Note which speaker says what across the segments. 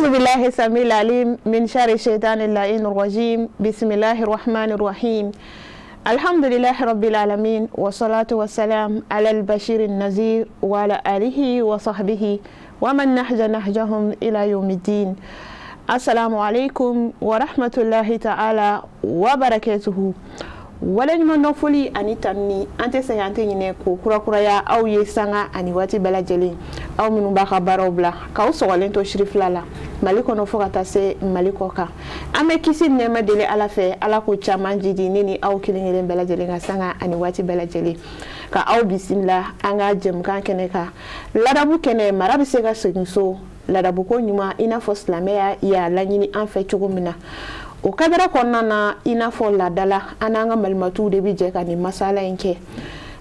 Speaker 1: أعوذ بالله السميع العليم من شر الشيطان اللعين الرجيم بسم الله الرحمن الرحيم الحمد لله رب العالمين والصلاة والسلام على البشير النذير وعلى آله وصحبه ومن نهج نهجهم إلى يوم الدين. السلام عليكم ورحمة الله تعالى وبركاته. wala nyuma nofuli ani tanni ante sayante nyine ko kura kura ya aw ye sanga ani wati bela jeli aw minu ba ka baraw bla ka o sogalen to shirifla la maliko no fo kata se maliko ka ame kisi nema dele ala fe ala ko chaman jidi nini aw kilingelen bela jeli nga sanga ani wati bela jeli ka aw bismillah anga jem kan kene ka ladabu kene marabi se ga so ladabu ko nyuma ina fo islamia ya lanyini an fe chugumina o kadara konnana ina fo la dala ananga malmatu de bi je kan masala enke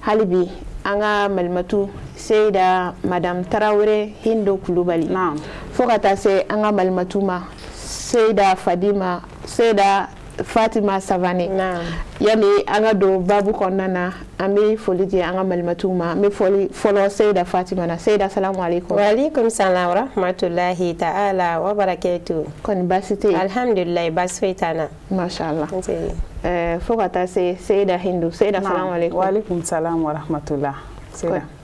Speaker 1: halibi anga malmatu Seyda Madame Traoré Hindo Kulubali naam fokata se anga malmatu ma Seyda Fatima Savane naam yami anga do babu konnana ami folije anga malmatu ma me folo Seyda Fatima na Seyda assalamu alaikum.
Speaker 2: Wa alaikum salam wa rahmatullahi ta'ala wa barakatuh.
Speaker 1: Kon basite
Speaker 2: alhamdulillah basfetana
Speaker 1: mashallah fokata se Seyda Hindu Seyda assalamu alaikum.
Speaker 3: Wa alaikum salam wa rahmatullah.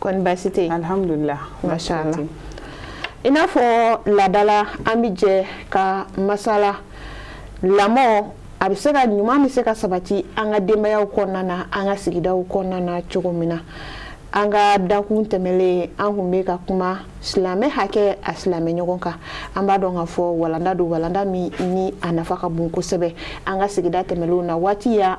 Speaker 1: Kon basite
Speaker 3: alhamdulillah
Speaker 1: mashallah ina fo ladala amije ka masala lamo abisega nyuma miseka sabati anga demaya ukonnana anga sigida ukonnana chogomina anga dakun temele anhumbe ka kuma islame hake aslame nyogonka amba donga fo walanda mi ni anafaka bunko sebe anga sigida temelu na wati ya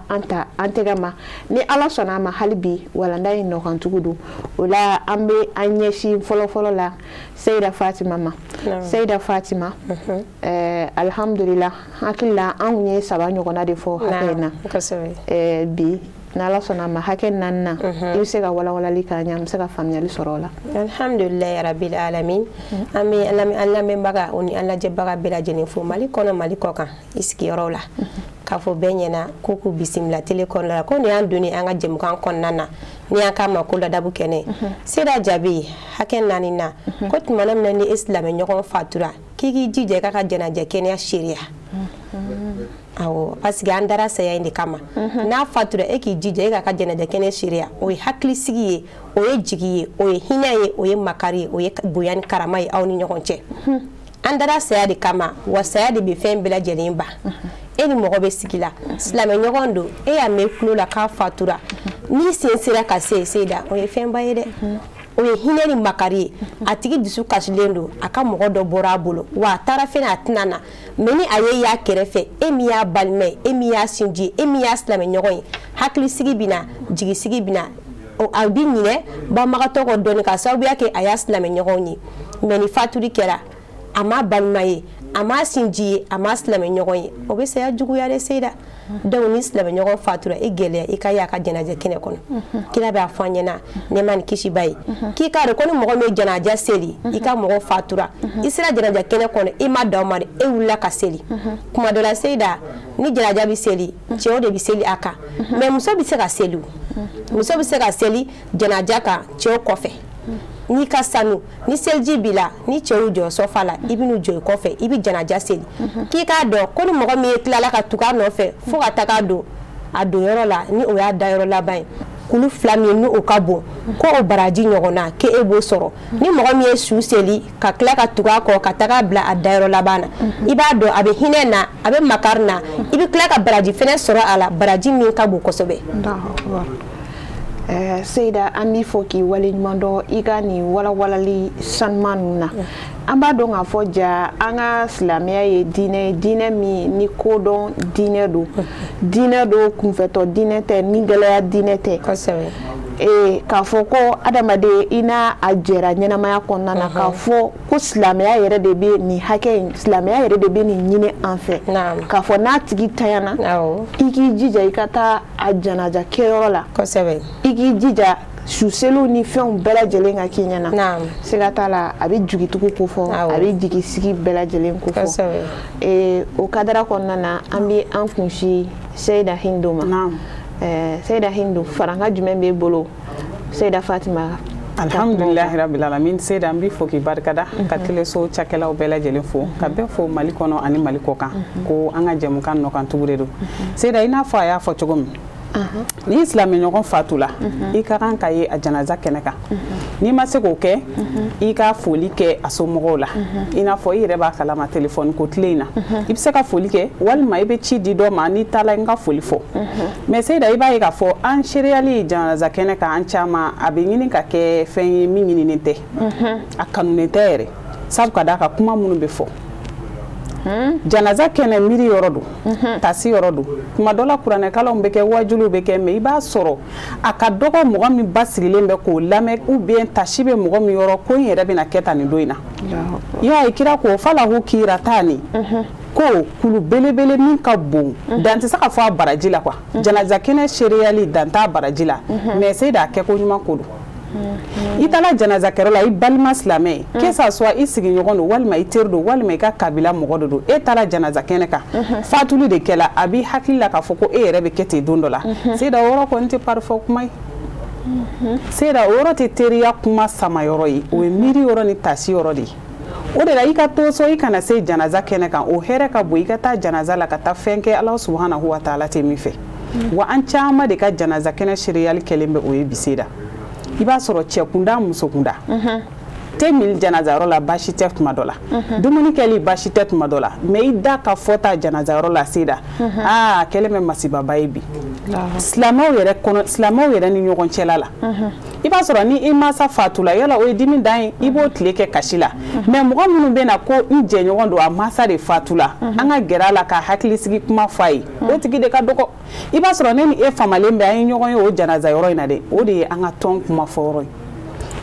Speaker 1: antegama ni ala sona ma halibi walanda ino kantugudu ola ambe anyeshi folo la Seyda Fatima ma Seyda Fatima alhamdulillah hakilla anunye saba nyogona defo hakena bi nala sona ma haken nanna ibsega wala lika nyam sega famnyali sorola
Speaker 2: alhamdulillah rabbil alamin ami alame baga oni alla jebaga bela jeni fu mali kono mali kokan iski yorola ka fo benyena kuku bismillah telekon la ko ni anduni anga jem kan konnana ni aka makula dabu kene sida jabi haken nanina ko tumanam nani islam nyokon fatura kiki jije kaka jena je kenya sharia awo parce que andara saya indi kama na fatura eki jije kaka jena je kenya sharia o hakli sigiye o jigiye o hinaye o makari o buyan karamai awni nyokonche andara saya di kama wa saya di be fen bela jelimba eni mogo be sigila islam nyogondo e ya me klula ka fatura ni sensira ka Seyda o fen bayede o hineri makari atigi disu kasilendo aka mogo do bora bolo wa tarafena atnana meni aye ya kerefe emi ya balme emi ya sinji emi ya islam nyogoy hakli sigi bina jigi sigi bina o abi nyine ba magato ko doni ka sabu yake aya islam nyogoni meni faturi kera ama balmaye ama sinji ama islam nyogoy o be saya jugu ya de Seyda donc ni islam nyogon fatura e gele e kaya ka janaje kine kono kila ba fanyena ne man kishi bay ki ka re kono mo me janaje seli e ka mo fatura isra janaje kine kono e ma do mari e wula ka seli kuma do la Seyda ni janaje bi seli ceo de bi seli aka mais muso bi se ka seli muso bi se ka seli janaje ka ceo kofe ni ka sanu ni selji bila ni ceu jo sofala ibinu jo kofe ibi janaja seli ki ka do ko ni mo mi etlala ka tuka no fe fo ka taka do ado yoro la ni o ya da yoro la ban kulu flami ni o ka bo ko o baraji nyogona ke ebo soro ni mo mi esu seli ka kla ka tuka ko ka taka bla ada yoro la bana iba do abe hinena abe makarna ibi kla ka baraji fene soro ala baraji min ka bo kosobe
Speaker 1: Seyda andi foki wali nyundo igani wala li sanmanuna amba do nga foja anga islamia ye dine mi ni kodon dine do kunfeto dine te nigala dine te ka foko adamade ina ajera nyana maya konnana ka fo ko islamia yere de be ni hake islamia yere de be ni nyine anfe ka fo na tigi tayana iki jija ikata ajanaja kerola iki jija suselu ni fen bela jelen ka kinyana segata la abi jugituko ko fo abi jigi sigi bela jelen ko fo o kadara konnana ambi an kunshi Seyda Hindoma Seyda Hindu faranga jumen be bolo Seyda Fatima
Speaker 3: alhamdulillahi rabbil alamin Seyda an b'i fo k'i barikada ka teleso cakɛlaw bɛɛ lajɛlen fo ka bɛɛ fo Mali kɔnɔ ani Mali kɔ kan ko an ka jɛmukan nɔkan tugu de don Seyda i n'a fɔ a y'a fɔ cogo min ni silamɛ ɲɔgɔn fatula i ka kan ka ye a janaza kɛnɛ kan n'i ma se k'o kɛ i ka foli kɛ a somɔgɔw la i n'a fɔ i yɛrɛ b'a kalama téléphone ko tile in na i bɛ se ka foli kɛ walima i bɛ ci di dɔ ma n'i taala n ka foli fɔ mais Seyda i b'a ye k'a fɔ an sereyali janaza kɛnɛ kan an caman a bɛ ɲini ka kɛ fɛn ye min ɲininen tɛ a kanunen tɛ yɛrɛ sabu ka d'a kan kuma minnu bɛ fɔ janaza kɛnɛ miiri yɔrɔ don tasi yɔrɔ don kuma dɔ la kuranɛkalanw bɛ kɛ wajuliw bɛ kɛ mais i b'a sɔrɔ a ka dɔgɔ mɔgɔ min basigilen bɛ k'o lamɛn ou bien tasi bɛ mɔgɔ min yɔrɔ ko in yɛrɛ bɛna kɛ tan nin don in na i y'a ye kira ko falahu kiratani ko kulu belebele min ka bon dan tɛ se ka fɔ a baraji la quoi janaza kɛnɛ sereyali dan t'a baraji la mais Seyda a kɛ ko ɲuman ko don i taala janaza kɛyɔrɔ la i balima silamɛ que ça soit i sigiɲɔgɔn don walima i teri don walima i ka kabila mɔgɔ dɔ don e taala janaza kɛnɛ kan fatuli de kɛla a b'i hakili la k'a fɔ ko e yɛrɛ bɛ kɛ ten don dɔ la Seyda o yɔrɔ kɔni tɛ parfɔ kuma ye Seyda o yɔrɔ tɛ teriya kuma sama yɔrɔ ye o ye miiri yɔrɔ ni tasi yɔrɔ de ye o de la i ka to so i kana se janaza kɛnɛ kan o hɛrɛ ka bon i ka taa janaza la ka taa fɛn kɛ Ala subhanahu wa taala tɛ min fɛ wa an caman de ka janaza kɛnɛ sereyali kɛlen bɛ o ye bi Seyda i b'a sɔrɔ cɛ kunda muso kunda tɛ mili janazayɔrɔ la baasi tɛ tuma dɔ la dumuni kɛli baasi tɛ tuma dɔ la mais i da ka fɔta janazayɔrɔ la Seyda a kɛlen bɛ masibaba ye bi silamɛw yɛrɛ ni ɲɔgɔn cɛla la i b'a sɔrɔ ni i masa fatula yala o ye dimi dan ye i b'o tile kɛ kasi la mais mɔgɔ minnu bɛ na ko i jɛɲɔgɔn don a masa de fatula an ka gɛrɛ a la ka hakilisigi kuma f'a ye o tigi de ka dɔgɔ i b'a sɔrɔ ne ni e famalen bɛ an ye ɲɔgɔn ye o janazayɔrɔ in na dɛ o de ye an ka tɔn kuma fɔ yɔrɔ ye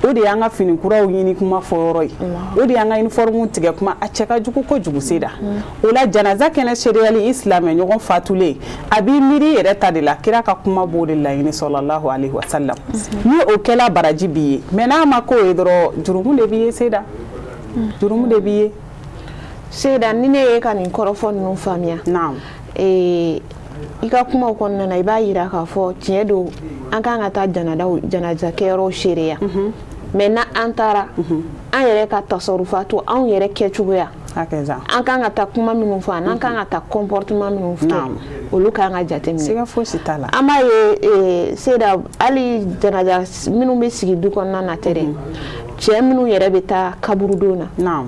Speaker 3: o de y'an ka fini kuraw ɲini kuma fɔ yɔrɔ ye o de y'an ka uniforme tigɛ kuma a cɛ ka jugu kojugu Seyda o la janaza kɛnɛ sereyali i silamɛ ɲɔgɔn fatulen a b'i miiri yɛrɛ ta de la kira ka kuma b'o de laɲini sallallahu alaihi wasallam ni o kɛla baraji b'i ye mais n'a ma k'o ye dɔrɔn jurumu de b'i ye Seyda jurumu de b'i ye
Speaker 1: Seyda ni ne ye ka nin kɔrɔfɔ ninnu faamuya i ka kumaw kɔnɔna na i b'a yira k'a fɔ tiɲɛ don an kan ka taa janaza kɛyɔrɔw sereya mais na an taara an yɛrɛ ka tasarufatu anw yɛrɛ kɛcogoya an kan ka taa kuma minnu fɔ an kan ka taa comportement minnu fɔ olu kan ka jateminɛ siga fosi t'a la an b'a ye Seyda hali janaza minnu bɛ sigi du kɔnɔna na tɛ dɛ cɛ minnu yɛrɛ bɛ taa kaburudon na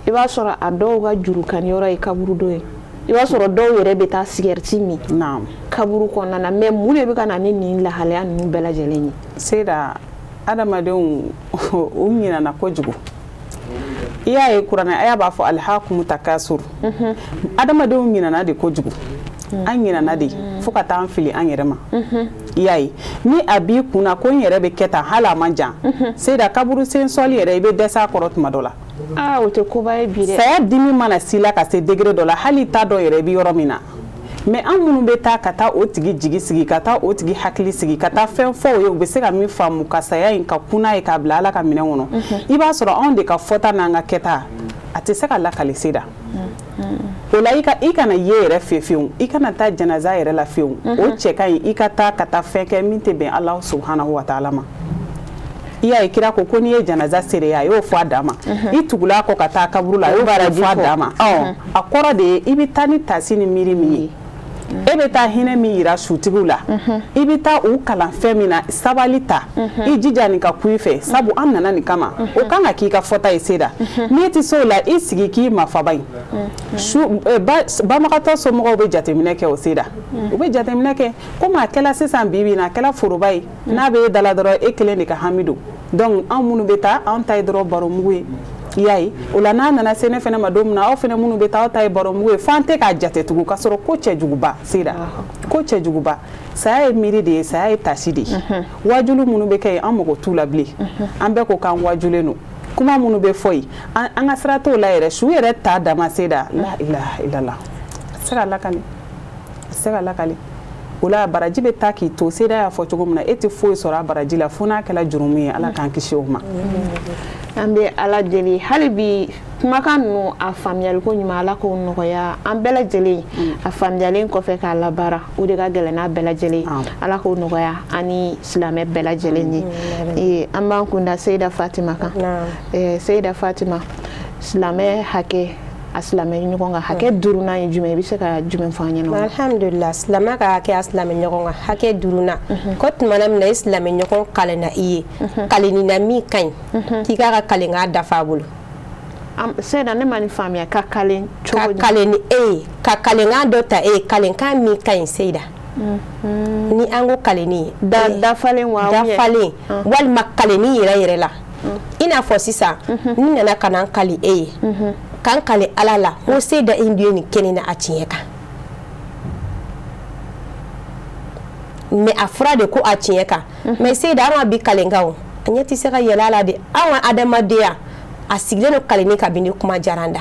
Speaker 1: i b'a sɔrɔ a dɔw ka jurukaniyɔrɔ ye kaburudon ye i b'a sɔrɔ dɔw yɛrɛ bɛ taa cigarette min kaburu kɔnɔna na mais mun de bɛ ka na ni nin lahalaya ninnu bɛɛ lajɛlen ye
Speaker 3: Seyda adamadenw u ɲinana kojugu i y'a ye kuranɛ aya b'a fɔ alhakumu takasur adamadenw ɲinana de kojugu an ɲinana de fo ka taa an fili an yɛrɛ ma i y'a ye ni a b'i kunna ko n yɛrɛ bɛ kɛ tan hali a man jan Seyda kaburu sen sɔli yɛrɛ i bɛ dɛsɛ a kɔrɔ tuma dɔ la
Speaker 1: o tɛ koba ye bi dɛ
Speaker 3: saya dimi mana s'i la ka se degré dɔ la hali ta dɔ yɛrɛ i bɛ yɔrɔ min na mais an minnu bɛ taa ka taa o tigi jigi sigi ka taa o tigi hakili sigi ka taa fɛn fɔ o ye u bɛ se ka min faamu ka saya in ka kunna ye k'a bila Ala ka minɛn kɔnɔ i b'a sɔrɔ anw de ka fɔta n'an ka kɛta a tɛ se ka lakale Seyda o la i kana ye yɛrɛ fewu i kana taa janaza yɛrɛ la fewu o cɛ ka ɲi i ka taa fɛn kɛ min tɛ bɛn Ala subhanahu wa taala ma i y'a ye kira ko n'i ye janaza sereya a y'o fɔ a dan ma i tugula kɔ ka taa kaburu la a y'o fɔ a dan ma a kɔrɔ de ye i bɛ taa ni tasi ni miiri min ye e bɛ taa hinɛ min yira sutigiw la i bɛ taa u kalan fɛn min na sabali ta i jija nin ka ku i fɛ sabu an nana nin kama o kan ka k'i ka fɔta ye Seyda n'i tɛ se o la i sigi k'i mafaba in banbagatɔ somɔgɔw bɛ jateminɛ kɛ o Seyda u bɛ jateminɛ kɛ komi a kɛla sisan bi bi in na a kɛla foroba ye n'a bɛ e da la dɔrɔn e kelen de ka hami don donc anw minnu bɛ taa anw ta ye dɔrɔn baro mugu ye i y'a ye o la n'a nana se ne fana ma don min na aw fana minnu bɛ taa aw ta ye baro mugu ye f'an tɛ k'a jate tugun k'a sɔrɔ ko cɛjuguba Seyda ko cɛjuguba saya ye miiri de ye saya ye tasi de ye wajulu minnu bɛ kɛ yen an mago t'u la bilen an bɛɛ ko k'an wajulen don kuma minnu bɛ fɔ yen an ka sira t'o la yɛrɛ su yɛrɛ t'a dama Seyda la ilaha illallah a tɛ se ka lakale a tɛ se ka lakale o la baraji bɛ taa k'i to Seyda y'a fɔ cogo min na e tɛ foyi sɔrɔ a baraji la fo n'a kɛla jurumu ye Ala k'an kisi o ma
Speaker 1: an bɛ ala deli hali bi kumakan ninnu a faamuyali ko ɲuman ala k'o nɔgɔya an bɛɛ lajɛlen a faamuyalen kɔfɛ k'a labaara o de ka gɛlɛn n'a bɛɛ lajɛlen ala k'o nɔgɔya ani silamɛ bɛɛ lajɛlen ye an b'an kunda Seyida Fatima kan Seyida Fatima silamɛ hakɛ a silamɛ ɲɔgɔn ka hakɛ duurunan ye jumɛn i bɛ se ka jumɛn fɔ an ɲɛna
Speaker 2: alhamdulillah silamɛ ka hakɛ a silamɛ ɲɔgɔn ka hakɛ duurunan ko tuma min na i silamɛ ɲɔgɔn kalenna i ye kalenina min ka ɲi k'i k'a ka kalen k'a dafa a bolo
Speaker 1: Seyida ne ma nin faamuya ka kalen cogo
Speaker 2: ka kalen ni e ye ka kalenkan dɔ ta e ye kalenkan min ka ɲi Seyida ni an ko kaleni
Speaker 1: dafalen
Speaker 2: dafalen walima kaleni yɛrɛ yɛrɛ la i n'a fɔ sisan ni nana ka na n kali e ye kan kale ala la ko Seyida indiye ni kɛnɛ na a tiɲɛ kan mais a fɔra de ko a tiɲɛ kan mais Seyida an ma bi kalenkan o a ɲɛ tɛ se ka yɛlɛ a la de an ka adamadenya a sigilen don kaleni kabini kuma jaranda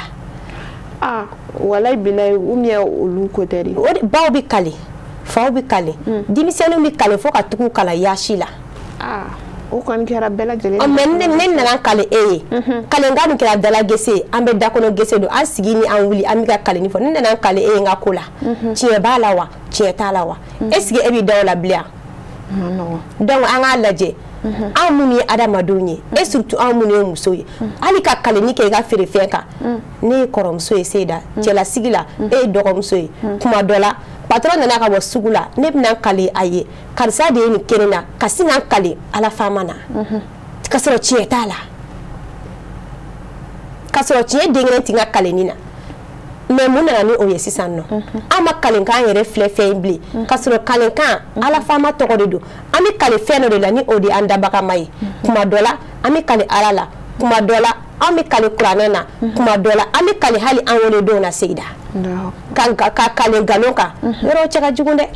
Speaker 1: walayi bilayi olu ko tɛ de
Speaker 2: o de baw bɛ kale faw bɛ kale denmisɛnninw bɛ kale fo ka tugu kala yaasi la
Speaker 1: o kɔni kɛra bɛɛ lajɛlen
Speaker 2: mais ne nana kale e ye kalenkan dun kɛra dala gese an bɛ dakɔnɔ gese don an sigi ni an wuli an bɛ ka kaleni fɔ ne nana kale e ye n ka ko la tiɲɛ b'a la wa tiɲɛ t'a la wa est-ce que e bɛ da o la bilen donc an k'a lajɛ an minnu ye adamadenw ye et surtout an minnu ye muso ye hali ka kaleni kɛ i ka feerefɛn kan ne ye kɔrɔmuso ye Seyida cɛlasigi la e ye dɔgɔmuso ye kuma dɔ la patron nana ka bɔ sugu la ne bɛna kale a ye karisa de ye nin kɛnɛ na ka sin ka kale ala faama na ka sɔrɔ tiɲɛ t'a la ka sɔrɔ tiɲɛ den kelen tɛ n ka kaleni na mais mun nana ni o ye sisan nɔ an ma kalenkan yɛrɛ filɛ fɛn in bilen ka sɔrɔ kalenkan ala faama tɔgɔ de don an bɛ kale fɛn dɔ de la ni o de an dabagama ye kuma dɔ la an bɛ kale ala la kuma dɔ la an bɛ kale kuranɛ na kuma dɔ la an bɛ kale hali an wolodenw na Seyida ka kale nkalon kan yɔrɔ cɛ ka jugu dɛ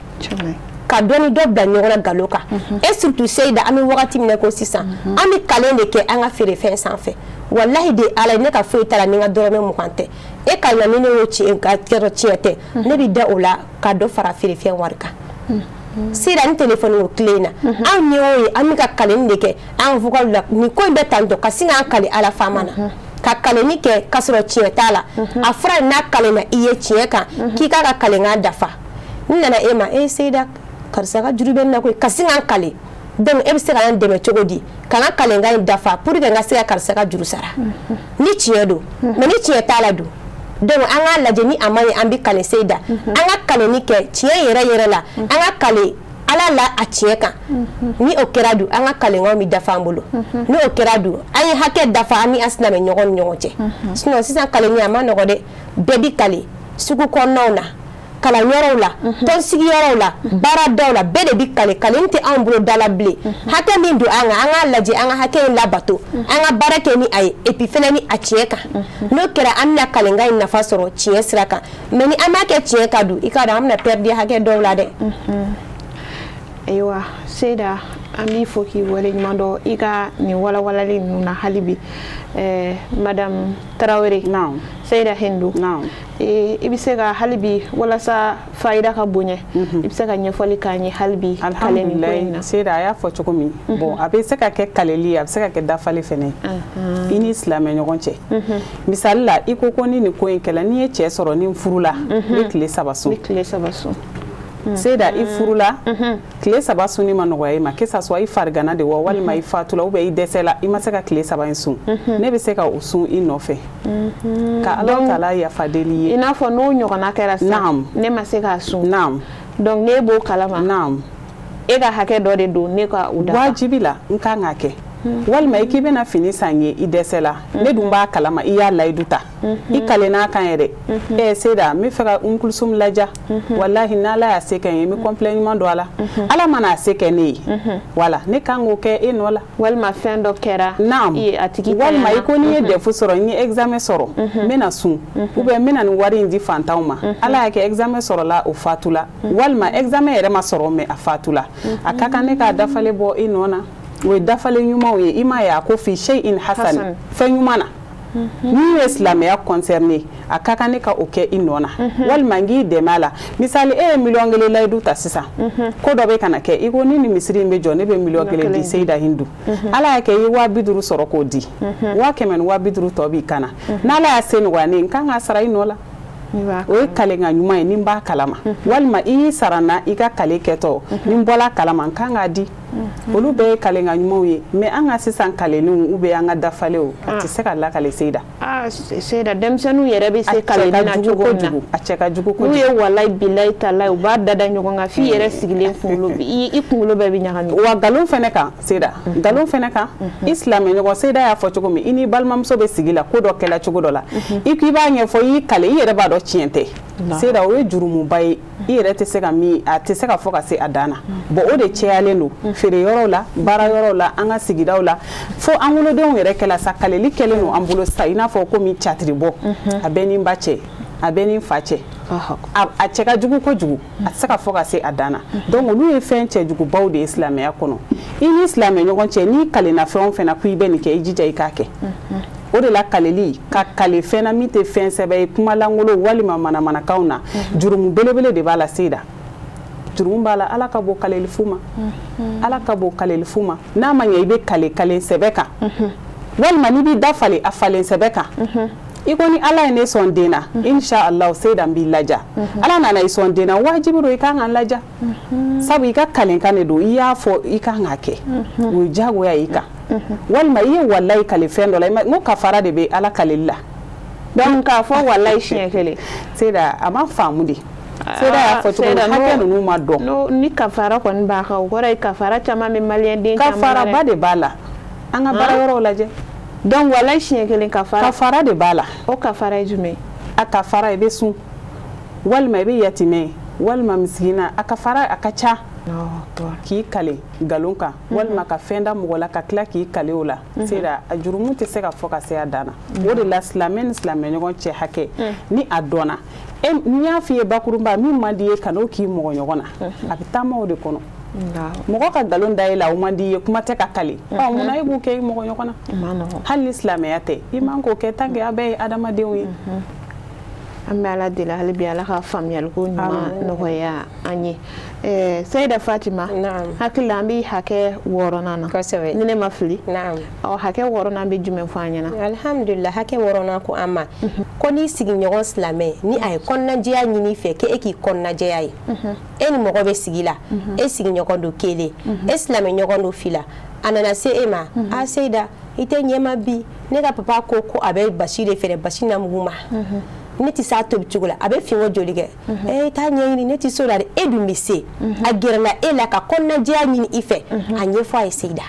Speaker 2: ka dɔ ni dɔ bila ɲɔgɔn na nkalon kan et surtout Seyida an bɛ wagati min na ko sisan an bɛ kale de kɛ an ka feerefɛn sanfɛ wallahi de ala ne ka foyi t'a la ni n ka dɔrɔmɛ 20 tɛ e ka na ni ne y'o tiɲɛ ka kɛra tiɲɛ tɛ ne bɛ da o la ka dɔ fara feerefɛn wari kan Seyida ni téléphone o tile na an ye o ye an bɛ ka kaleni de kɛ an vocal la nin ko in bɛ tan tɔ ka sin k'an kale ala faama na ka kaleni kɛ ka sɔrɔ tiɲɛ t'a la a fɔra n'a kalena i ye tiɲɛ kan k'i k'a ka kalenkan dafa n nana e ma Seyida karisa ka juru bɛ n na koyi ka sin k'an kale donc e bɛ se ka n dɛmɛ cogo di ka n ka kalenkan in dafa pour que n ka se ka karisa ka juru sara ni tiɲɛ don mais ni tiɲɛ t'a la don donc an k'a lajɛ ni a ma ɲi an bɛ kale Seyida an ka kaleni kɛ tiɲɛ yɛrɛ yɛrɛ la an ka kale ala la a tiɲɛ kan ni o kɛra dun an ka kalenkanw bɛ dafa an bolo ni o kɛra dun an ye hakɛ dafa an ni an silamɛ ɲɔgɔn ni ɲɔgɔn cɛ sinon sisan kaleni a ma nɔgɔ dɛ bɛɛ bɛ kale sugu kɔnɔnaw na kalanyɔrɔw la tɔnsigiyɔrɔw la baaradaw la bɛɛ de bɛ kale kaleni tɛ anw bolo da la bilen hakɛ min don an k'a lajɛ an ka hakɛ in labato an ka baara kɛ ni a ye et puis fɛnɛ ni a tiɲɛ kan n'o kɛra an bɛna kalenkan in nafa sɔrɔ tiɲɛ sira kan mais ni an m'a kɛ tiɲɛ kan dun i k'a dɔn an bɛna perdre hakɛ dɔw la dɛ
Speaker 1: ayiwa Seyida an b'i fɔ k'i wale ɲuman dɔn i ka nin walawalali ninnu na hali bi Madame Tarawele Seyida Hindu i bɛ se ka hali bi walasa fayida ka bonya i bɛ se ka ɲɛfɔli k'an ye hali bi kaleni ko in na
Speaker 3: Seyida a y'a fɔ cogo min bon a bɛ se ka kɛ kaleli a bɛ se ka kɛ dafali fɛnɛ i ni silamɛ ɲɔgɔn cɛ misali la i ko ni nin ko in kɛla n'i ye cɛ sɔrɔ ni furula i bɛ tile 3 sun Seyida i furula tile 3 sunni ma nɔgɔya i ma que ça soit i farigana de wa walima i fatula ou bien i dɛsɛla i ma se ka tile 3 in sun ne bɛ se ka o sun i nɔfɛ ka Ala taala yafa deli ye
Speaker 1: i n'a fɔ n'o ɲɔgɔnna kɛra sisan ne ma se k'a sun donc ne b'o kalama e ka hakɛ dɔ de don ne ka o dafa
Speaker 3: wajibi la n kan ka kɛ walima i k'i bɛna fini san ye i dɛsɛla ne dun b'a kalama i y'a layidu ta i kalen'a kan yɛrɛ Seyida n bɛ fɛ ka Kulsum laja wallahi n'Ala y'a se kɛ n ye n bɛ complet ɲuman don a la Ala mana a se kɛ ne ye wala ne kan k'o kɛ e nɔ la
Speaker 1: walima fɛn dɔ kɛra a tigi
Speaker 3: walima i ko n'i ye defu sɔrɔ n ye examen sɔrɔ n bɛna sun ou bien n bɛna nin wari in di fantanw ma Ala y'a kɛ examen sɔrɔla o fatula walima examen yɛrɛ ma sɔrɔ mais a fatula a ka kan ne k'a dafalen bɔ i nɔ na o ye dafalen ɲumanw ye i m'a ye a ko fi shay'in hasan fɛn ɲuman na ni ye silamɛya concerné a ka kan ne ka o kɛ i nɔ na walima n k'i dɛmɛ a la misali e ye miliyɔn 1 layidu ta sisan ko dɔ bɛ kana kɛ i ko ni nin misiri in bɛ jɔ ne bɛ miliyɔn 1 di Seyida Hindu ala y'a kɛ i ye 50.000 sɔrɔ k'o di 100 ni 50.000 tɔ b'i kana n'ala y'a se nɔgɔya ne ye n kan ka sara i nɔ la o ye kalenga ɲuman ye ni n b'a kalama walima i y'i sara n na i ka kale kɛtɔ ni n bɔla kalama n kan k'a di olu bɛɛ ye kalenga ɲumanw ye mais an ka sisan kalenniw ou bien an ka dafalenw a tɛ se ka lakale Seyida
Speaker 1: Seyida denmisɛnninw yɛrɛ bɛ se kalenni na cogo min na
Speaker 3: a cɛ ka jugu kojugu
Speaker 1: n'u ye walayi bilayi talayi u b'a dada ɲɔgɔn kan f'i yɛrɛ sigilen kunkolo i kunkolo bɛɛ bɛ ɲagami
Speaker 3: wa nkalon fɛnɛ kan Seyida nkalon fɛnɛ kan i silamɛɲɔgɔn Seyida y'a fɔ cogo min i ni balimamuso bɛ sigi la ko dɔ kɛla cogo dɔ la i k'i b'a ɲɛfɔ i y'i kale i yɛrɛ b'a dɔn tiɲɛ tɛ Seyida o ye jurumuba ye i yɛrɛ tɛ se ka min a tɛ se ka fɔ ka se a dan na bon o de cɛyalen don feere yɔrɔw la baara yɔrɔw la an ka sigidaw la fo an wolodenw yɛrɛ kɛla sa kaleli kɛlen don an bolo sa i n'a fɔ komi catiri bɔ a bɛ ni ba cɛ a bɛ ni fa cɛ a cɛ ka jugu kojugu a tɛ se ka fɔ ka se a dan na donc olu ye fɛn cɛjugubaw de ye silamɛya kɔnɔ i ni silamɛɲɔgɔn cɛ n'i kalenna fɛn o fɛn na ko i bɛ nin kɛ i jija i k'a kɛ o de la kaleli ka kale fɛn na min tɛ fɛn sɛbɛ ye kuma langolo walima manamanakaw na jurumu belebele de b'a la Seyida jurumu b'a la ala ka bɔ kalelifu ma ala ka bɔ kalelifu ma n'a ma ɲɛ i bɛ kale sɛbɛ kan walima n'i b'i da falen a falen sɛbɛ kan i ko ni ala ye ne sɔn den na inshallah Seyida n b'i laja ala nana i sɔn den na wajibi don i kan ka laja sabu i ka kalenkan de don i y'a fɔ i kan ka kɛ o ye jagoya i kan walima i ye walayi kale fɛn dɔ la n ko kafara de bɛ ala kaleli la
Speaker 1: donc k'a fɔ walayi siɲɛ kelen
Speaker 3: Seyida a ma faamu de Seyida y'a fɔ cogo min hakɛ ninnu ma dɔn
Speaker 1: ni kafara kɔni b'a kan o kɔrɔ ye kafara caman bɛ maliyɛn den caman
Speaker 3: kafara ba de b'a la an ka baara yɔrɔw lajɛ
Speaker 1: donc walayi siɲɛ kelen kafara
Speaker 3: de b'a la
Speaker 1: o kafara ye jumɛn
Speaker 3: a kafara i bɛ sun walima i bɛ yatimɛ walima misigina a kafara a ka ca k'i kale nkalon kan walima ka fɛn da mɔgɔ la ka tila k'i kale o la Seyida a jurumu tɛ se ka fɔ ka se a dan na o de la silamɛ ni silamɛɲɔgɔn cɛ hakɛ ni a dɔnna n'i y'a f'i ye bakurunba min man di ye ka n'o k'i mɔgɔ ɲɔgɔn na a bɛ taama o de kɔnɔ mɔgɔ ka nkalon da e la o man di ye kuma tɛ ka kale munna e b'o kɛ i mɔgɔ ɲɔgɔn na hali ni silamɛya tɛ i man k'o kɛ tant que a bɛɛ ye adamadenw ye
Speaker 1: an bɛ ala deli hali bi ala ka faamuyaliko ɲuman nɔgɔya an ye Seyida Fatima hakili la an bɛ hakɛ 6nan na ni ne ma fili hakɛ 6nan bɛ jumɛn fɔ an ɲɛna
Speaker 2: alhamdulillah hakɛ 6nan ko an ma ko n'i sigiɲɔgɔn silamɛ ni a ye kɔnɔnajɛya ɲini fɛ k'e k'i kɔnɔnajɛya ye e ni mɔgɔ bɛ sigi la e sigiɲɔgɔn don kelen e silamɛɲɔgɔn don fila a nana se e ma a Seyida i tɛ ɲɛma bi ne ka papa ko a bɛ basi de feere basi namugu ma ne tɛ s'a tobi cogo la a bɛ fiɲɛ joli kɛ t'a ɲɛɲini ne tɛ so la dɛ e dun bɛ se a gɛrɛla e la ka kɔnɔnajɛya ɲini i fɛ a ɲɛfɔ a ye Seyida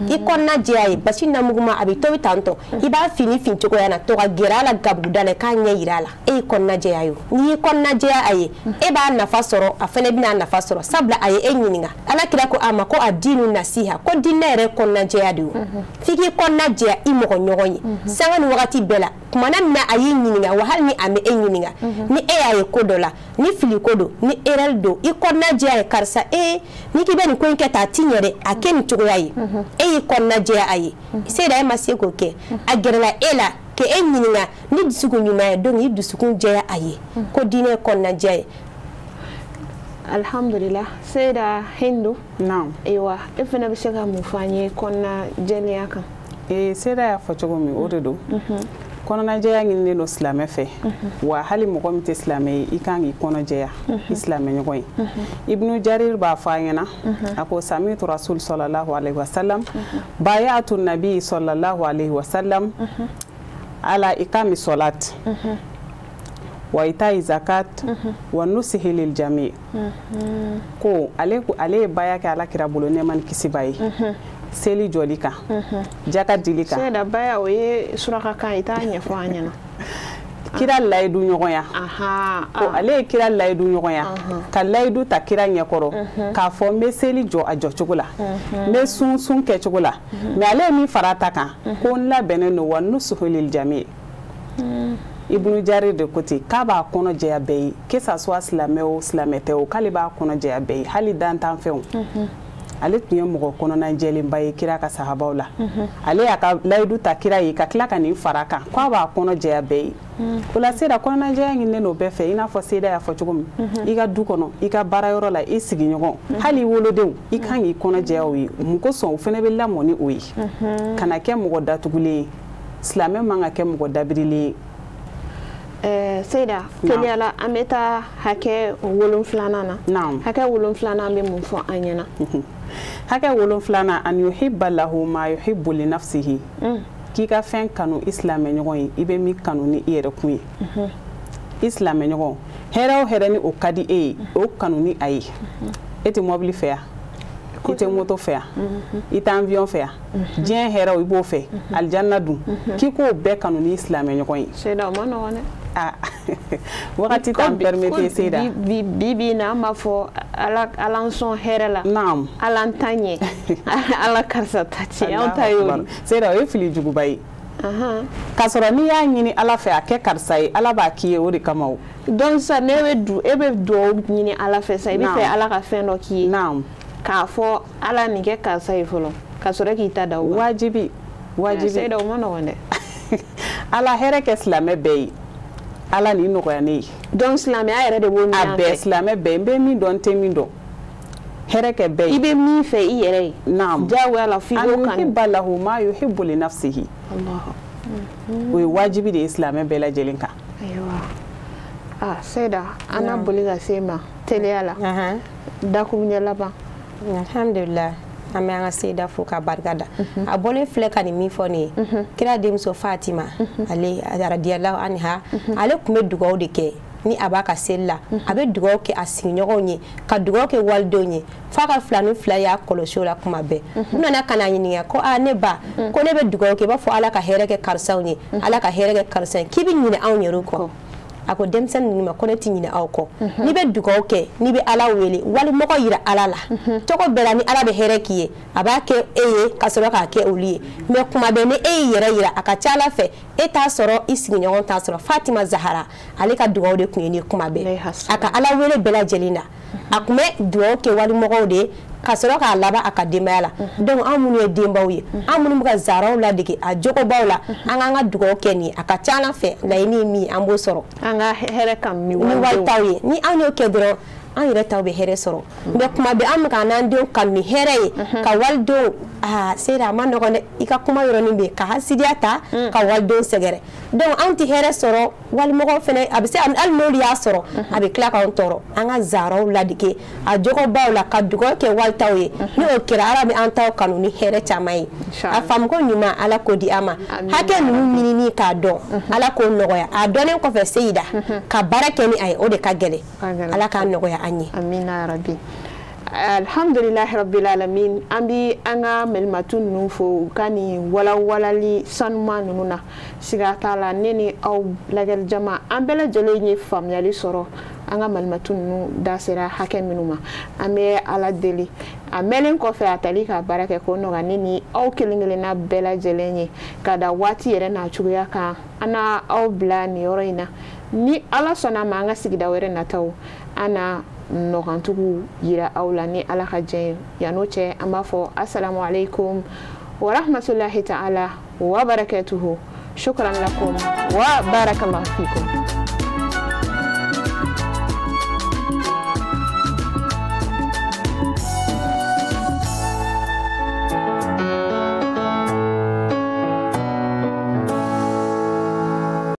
Speaker 2: i kɔnɔnajɛya ye basi namuguma a bɛ tobi tantɔ i b'a fini fin cogoya na to ka gɛrɛ a la gabuguda la k'a ɲɛ yira a la e ye kɔnɔnajɛya ye n'i ye kɔnɔnajɛya a ye e b'a nafa sɔrɔ a fana bɛna nafa sɔrɔ sabula a ye e ɲininka ala kira ko a ma ko a diinu nasiha ko diinɛ yɛrɛ kɔnɔnajɛya de ye f'i k'i kɔnɔnajɛya i mɔgɔ ɲɔgɔn ye sanga ni wagati bɛɛ la kumana min na a y'i ɲininka wa hali ni a bɛ e ɲininka ni e y'a ye ko dɔ la ni fili ko don ni erreur don i kɔnɔnajɛya ye karisa ni k'i bɛ nin ko in kɛ tan a ti ɲɛ dɛ a kɛ nin cogoya ye e y'i kɔnɔnajɛya a ye Seyida e ma se k'o kɛ a gɛrɛla e la k'e ɲininka ni dusukun ɲuman ye donc i dusukun jɛya a ye ko diinɛ ye kɔnɔnajɛya ye
Speaker 1: alhamdulillah Seyida Hindu ayiwa e fana bɛ se ka mun fɔ an ye kɔnɔnajɛlenya kan
Speaker 3: Seyida y'a fɔ cogo min o de don kɔnɔnajɛya ɲininen don silamɛ fɛ wa hali mɔgɔ min tɛ silamɛ ye i kan k'i kɔnɔjɛya i silamɛɲɔgɔn ye Ibnu Jarir b'a fɔ an ɲɛna a ko samitu rasul sallallahu alaihi wasallam bayatu nabi sallallahu alaihi wasallam ala ikami salat wa itai zakat wa nusihi lil jami ko ale ye baya kɛ ala kira bolo nɛɛma ni kisi b'a ye seli jɔli kan jaka dili kan
Speaker 1: Seyida baya o ye suraka kan i t'a ɲɛfɔ an ɲɛna
Speaker 3: kira layidu ɲɔgɔnya ko ale ye kira layidu ɲɔgɔnya ka layidu ta kira ɲɛkɔrɔ k'a fɔ n bɛ seli jɔ a jɔcogo la n bɛ sun kɛcogo la mais ale ye min fara ta kan ko n labɛnnen don wa nusuhu lil jami Ibnu Jarir de ko ten k'a b'a kɔnɔ jɛya bɛɛ ye que ça soit silamɛ o silamɛ tɛ o k'ale b'a kɔnɔ jɛya bɛɛ ye hali dantanfɛnw ale tun ye mɔgɔ kɔnɔna jɛlenba ye kira ka sahabaw la ale y'a ka layidu ta kira ye ka tila ka nin fara kan k'a b'a kɔnɔ jɛya bɛɛ ye o la Seyda kɔnɔna jɛya ɲininen n'o bɛɛ fɛ i n'a fɔ Seyda y'a fɔ cogo min i ka du kɔnɔ i ka baarayɔrɔ la i sigiɲɔgɔn hali i wolodenw i kan k'i kɔnɔ jɛya o ye mun kosɔn o fana bɛ lamɔ ni o ye kana kɛ mɔgɔ datugulen ye silamɛ man ka kɛ mɔgɔ dabirilen ye.
Speaker 1: Seyda teliyala an bɛ taa hakɛ 7 na hakɛ 7 bɛ mun fɔ an ɲɛna
Speaker 3: hakɛ 7 an yuhibba lahu ma yuhibbu li nafsihi k'i ka fɛn kanu i silamɛɲɔgɔn ye i bɛ min kanu ni i yɛrɛ kun ye i silamɛɲɔgɔn hɛrɛ o hɛrɛ ni o ka di e ye o kanu ni a ye e tɛ mɔbili fɛ yan i tɛ moto fɛ yan i tɛ avion fɛ yan diɲɛ hɛrɛw i b'o fɛ alijanna dun k'i k'o bɛɛ kanu ni silamɛɲɔgɔn ye.
Speaker 1: Seyda o ma nɔgɔn dɛ.
Speaker 3: Wagati t'an permettre Seyda
Speaker 1: bi na an b'a fɔ ala n sɔn hɛrɛ la ala n ta ɲɛ ala karisa ta tiɲɛ anw ta y'o ye.
Speaker 3: Seyda o ye fili juguba ye k'a sɔrɔ n'i y'a ɲini ala fɛ a kɛ karisa ye ala b'a k'i ye o de kama o.
Speaker 1: donc sa ne bɛ e bɛ dugawu ɲini ala fɛ sa i bɛ fɛ ala ka fɛn dɔ k'i ye k'a fɔ ala nin kɛ karisa ye fɔlɔ ka sɔrɔ k'i ta da o kan.
Speaker 3: wajibi
Speaker 1: Seyda o ma nɔgɔn dɛ.
Speaker 3: ala hɛrɛ kɛ silamɛ bɛɛ ye ala ni nɔgɔya ne ye.
Speaker 1: donc silamɛya yɛrɛ de b'o ɲini an fɛ.
Speaker 3: a bɛɛ silamɛ bɛɛ n bɛ min dɔn n tɛ min dɔn hɛrɛ kɛ bɛɛ ye.
Speaker 1: i bɛ min fɛ i yɛrɛ ye. diyagoya la f'i k'o kanu.
Speaker 3: an yuhibba lahu ma yuhibbu li nafsihi. o ye wajibi de ye silamɛ bɛɛ lajɛlen kan.
Speaker 1: ayiwa Seyda an na boli ka se ma teliya la dakuruɲɛ laban.
Speaker 2: alhamdulillah an bɛ an ka Seyda fo ka barika da a bɔlen filɛ ka nin min fɔ nin ye kira denmuso Fatima ale radiyallahu anha ale tun bɛ dugawu de kɛ ni a b'a ka seli la a bɛ dugawu kɛ a sigiɲɔgɔnw ye ka dugawu kɛ walidenw ye f'a ka 2 ni 2 y'a kɔlɔsi o la kuma bɛɛ u nana ka na ɲininka ko ne ba ko ne bɛ dugawu kɛ i b'a fɔ ala ka hɛrɛ kɛ karisaw ye ala ka hɛrɛ kɛ karisa ye k'i bɛ ɲinɛ anw yɛrɛ kɔ a ko denmisɛnnin ninnu ma ko ne tɛ ɲinɛ aw kɔ n'i bɛ dugawu kɛ n'i bɛ ala wele walimɔgɔ yira ala la tɔgɔ bɛɛ la ni ala bɛ hɛrɛ k'i ye a b'a kɛ e ye ka sɔrɔ k'a kɛ olu ye mais kuma bɛɛ ni e y'i yɛrɛ yira a ka ca ala fɛ e t'a sɔrɔ i sigiɲɔgɔn t'a sɔrɔ Fatima Zahara ale ka dugawu de tun ye ni kuma bɛɛ a ka ala wele bɛɛ lajɛlen na a tun bɛ dugawu kɛ walimɔgɔw de ye ka sɔrɔ k'a laban a ka denbaya la donc an minnu ye denbaw ye an minnu bɛ ka zaraw ladege a jogobaw la an k'an ka dugawu kɛ nin ye a ka ca ala fɛ laɲini ye min an b'o sɔrɔ
Speaker 1: an ka hɛrɛ kan ni
Speaker 2: walitaw ye ni an y'o kɛ dɔrɔn an yɛrɛ taw bɛ hɛrɛ sɔrɔ mais kuma bɛ an bɛ k'an denw kanu ni hɛrɛ ye ka walidenw Seyda a ma nɔgɔn dɛ i ka kuma yɔrɔnin bɛ ka hasidiya ta ka walidenw sɛgɛrɛ donc an tɛ hɛrɛ sɔrɔ walimɔgɔ fɛnɛ a bɛ se hali n'olu y'a sɔrɔ a bɛ tila k'anw tɔɔrɔ an ka zaraw ladege a jogobaw la ka dugawu kɛ walitaw ye ni o kɛra ala bɛ an taw kanu ni hɛrɛ caman ye a faamuko ɲuman ala k'o di an ma hakɛ ninnu ɲinini k'a dɔn ala k'o nɔgɔya a dɔnnen kɔfɛ Seyda ka baara kɛ ni a ye o de ka gɛlɛn ala k'a nɔgɔya an ye.
Speaker 1: amina rabi. Alhamdulillahi rabbil alamin an bi an ka mɛlimatu ninnu fo u ka nin walawalali sanuma ninnu na siga t'a la ne ni aw lajɛli jama an bɛɛ lajɛlen ye faamuyali sɔrɔ an ka mɛlimatu ninnu da sera hakɛ minnu ma an bɛ ala deli a mɛnlen kɔfɛ a tali ka baara kɛ ko nɔgɔya ne ni aw kelen kelenna bɛɛ lajɛlen ye ka da waati yɛrɛ n'a cogoya kan an na aw bila nin yɔrɔ in na ni ala sɔnna ma an ka sigida wɛrɛ nataw an na nɔgɔntugu yira aw la ni ala ka jɛn yan'o cɛ an b'a fɔ assalamu alaikum wa rahmatulahi ta'ala wa barakatuhu shukran lakum wa barakallahu fikum.